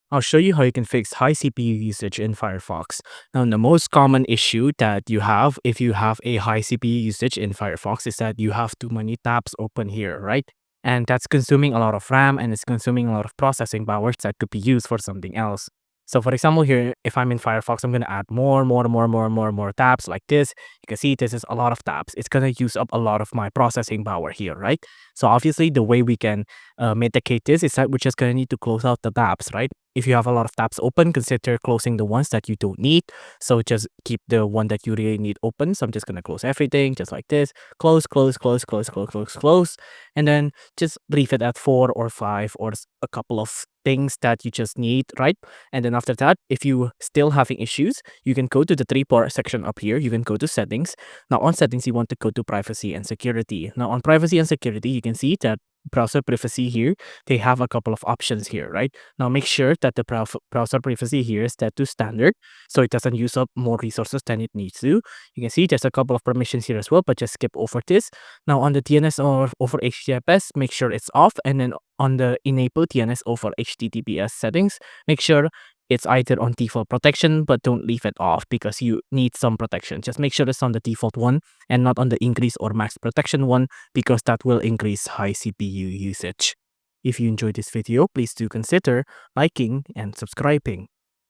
I'll show you how you can fix high CPU usage in Firefox. Now, the most common issue that you have if you have a high CPU usage in Firefox is that you have too many tabs open here, right? And that's consuming a lot of RAM and it's consuming a lot of processing power that could be used for something else. So for example, here, if I'm in Firefox, I'm going to add more tabs like this. You can see this is a lot of tabs. It's going to use up a lot of my processing power here, right? So obviously the way we can mitigate this is that we're just going to need to close out the tabs, right? If you have a lot of tabs open, consider closing the ones that you don't need. So just keep the one that you really need open. So I'm just going to close everything just like this. Close, close, close, close, close, close, close. And then just leave it at 4 or 5 or a couple of things that you just need, right? And then after that, if you still having issues, you can go to the three-part section up here. You can go to settings. Now on settings, you want to go to privacy and security. Now on privacy and security, you can see that browser privacy here, they have a couple of options here, right? Now make sure that the browser privacy here is set to standard so it doesn't use up more resources than it needs to. You can see there's a couple of permissions here as well, but just skip over this. Now on the DNS or over HTTPS, make sure it's off, and then on the enable DNS over HTTPS settings, make sure it's either on default protection, but don't leave it off because you need some protection. Just make sure it's on the default one and not on the increase or max protection one because that will increase high CPU usage. If you enjoyed this video, please do consider liking and subscribing.